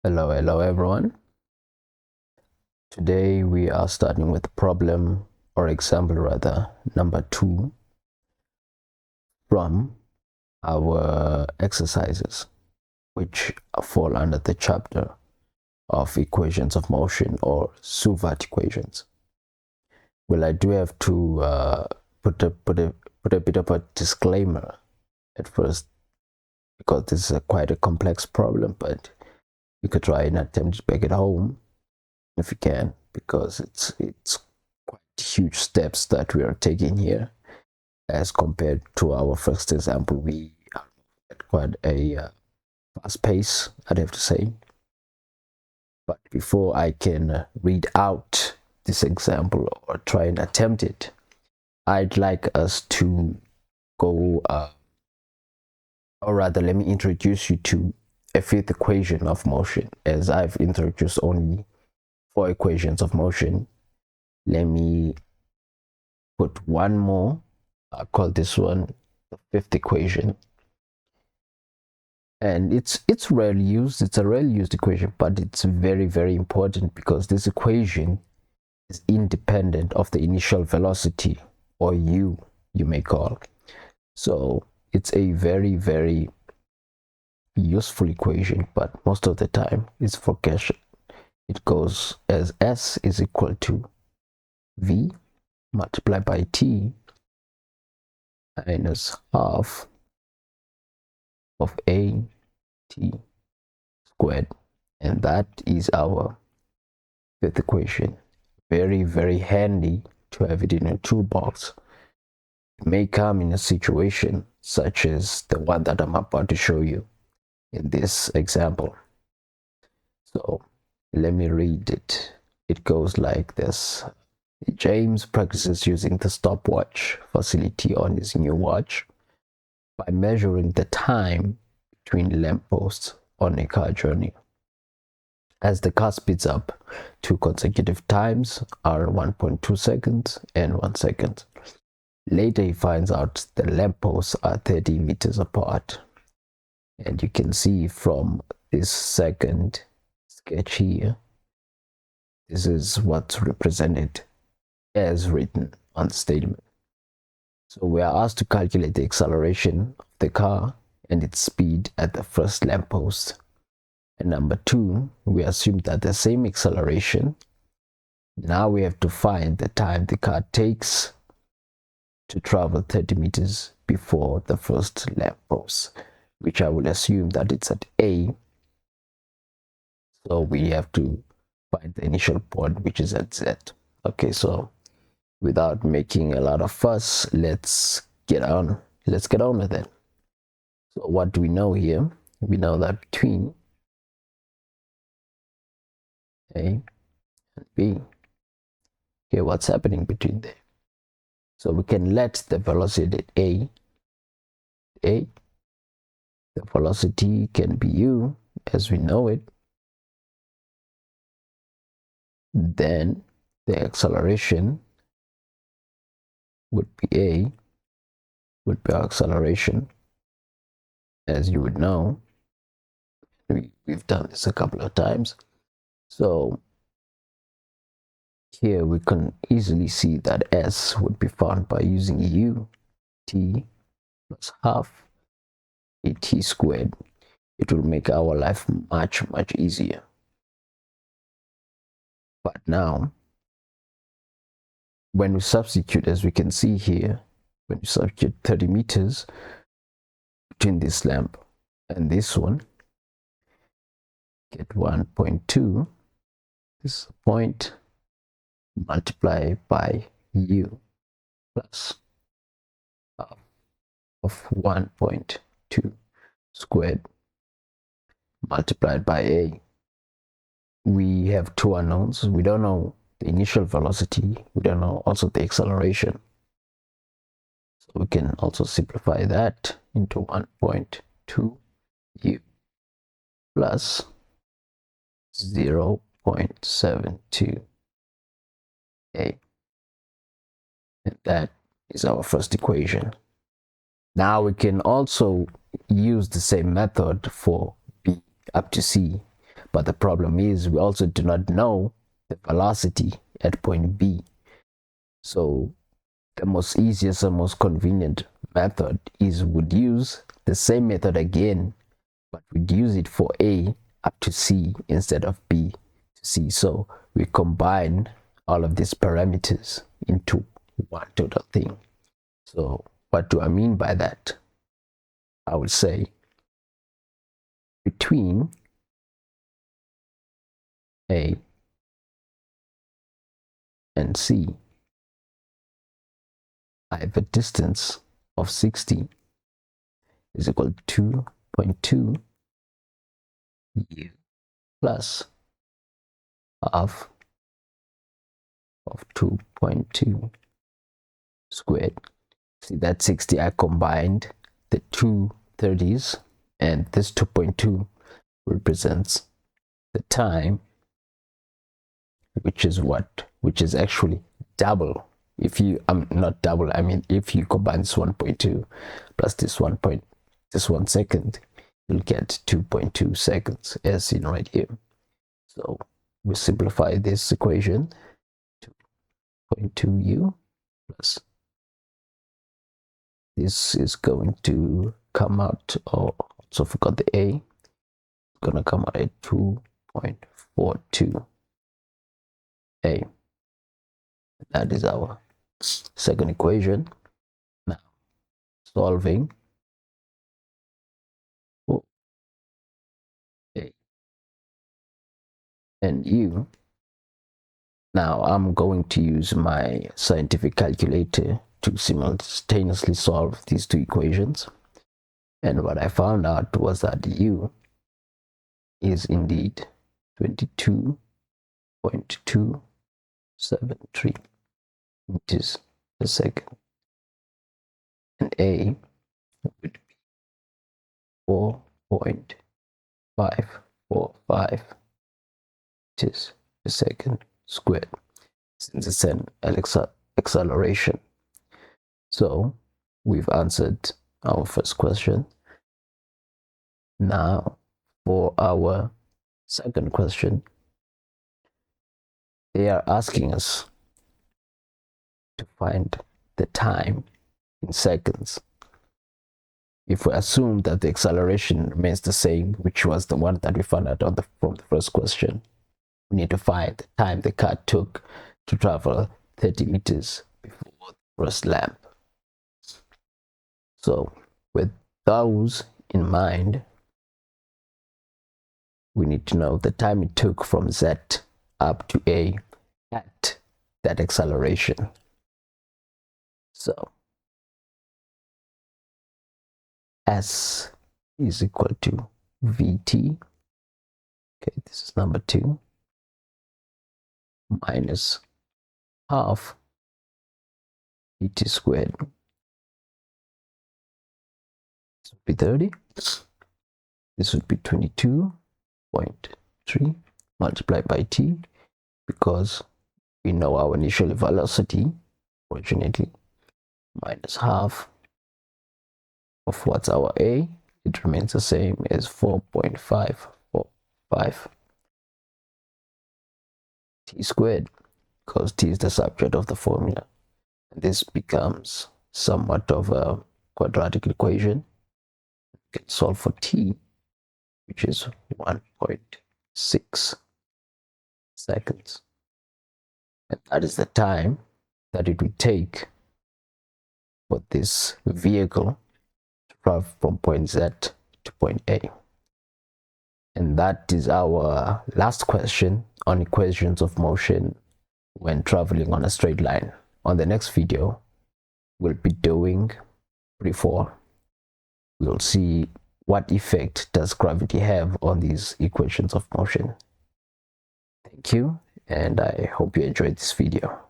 Hello everyone. Today we are starting with problem or example rather number 2 from our exercises which fall under the chapter of equations of motion or Shewhart equations. Well, I do have to put a bit of a disclaimer at first because this is quite a complex problem, but you could try and attempt to back it home if you can, because it's quite huge steps that we are taking here as compared to our first example. We are at quite a fast pace, I'd have to say. But before I can read out this example or try and attempt it, I'd like us to go or rather let me introduce you to a fifth equation of motion, as I've introduced only 4 equations of motion. Let me put one more. I call this one the fifth equation, and it's rarely used. It's a rarely used equation, but it's very important because this equation is independent of the initial velocity, or u you may call. So it's a very useful equation, but most of the time it's for cash. It goes as S is equal to V multiplied by T minus half of A T squared, and that is our fifth equation. Very handy to have it in a toolbox. It may come in a situation such as the one that I'm about to show you in this example. So let me read it. It goes like this. James practices using the stopwatch facility on his new watch by measuring the time between lampposts on a car journey. As the car speeds up, 2 consecutive times are 1.2 seconds and 1 second. Later he finds out the lampposts are 30 meters apart. And you can see from this second sketch here, this is what's represented as written on the statement. So we are asked to calculate the acceleration of the car and its speed at the first lamppost. And number 2, we assume that the same acceleration. Now we have to find the time the car takes to travel 30 meters before the first lamppost, which I will assume that it's at A. So we have to find the initial point, which is at Z. Okay, so without making a lot of fuss, let's get on with it. So what do we know here? We know that between A and B, okay, what's happening between there? So we can let the velocity at A, the velocity can be u as we know it. Then the acceleration would be A, would be our acceleration, as you would know. We've done this a couple of times. So here we can easily see that S would be found by using u t plus half a t squared. It will make our life much easier. But now, when we substitute, as we can see here, when we substitute 30 meters between this lamp and this one, get 1.2, this point, multiply by u plus half of 1.2 squared multiplied by A. We have 2 unknowns. We don't know the initial velocity. We don't know also the acceleration. So we can also simplify that into 1.2 u plus 0.72 A. And that is our first equation. Now we can also use the same method for B up to C, but the problem is we also do not know the velocity at point B. So the most easiest and most convenient method is would use the same method again, but we'd use it for A up to C instead of B to C. So we combine all of these parameters into one total thing. So what do I mean by that? I would say between A and C, I have a distance of 60 is equal to 2.2 u plus half of 2.2 squared. See that 60, I combined the two 30s, and this 2.2 represents the time, which is actually double. If you not double, I mean if you combine this 1.2 plus this 1 second, you'll get 2.2 seconds as seen right here. So we simplify this equation. 2.2 u plus this is going to come out, oh, so forgot the a, it's gonna come out at 2.42 a. That is our second equation. Now solving for a and u. Now I'm going to use my scientific calculator to simultaneously solve these two equations, and what I found out was that u is indeed 22.273 meters per second, and a would be 4.545 meters per second squared, since it's an acceleration. So we've answered our first question. Now for our second question, they are asking us to find the time in seconds. If we assume that the acceleration remains the same, which was the one that we found out from the first question, we need to find the time the car took to travel 30 meters before the first lamp. So with those in mind, we need to know the time it took from Z up to A at that acceleration. So S is equal to Vt, okay, this is number 2, minus half Vt squared. This would be 30. This would be 22.3 multiplied by t, because we know our initial velocity, fortunately, minus half of what's our a. It remains the same as 4.545 t squared, because t is the subject of the formula. And this becomes somewhat of a quadratic equation. You can solve for t, which is 1.6 seconds. And that is the time that it would take for this vehicle to travel from point Z to point A. And that is our last question on equations of motion when traveling on a straight line. On the next video, we'll be doing free fall. We'll see what effect does gravity have on these equations of motion. Thank you, and I hope you enjoyed this video.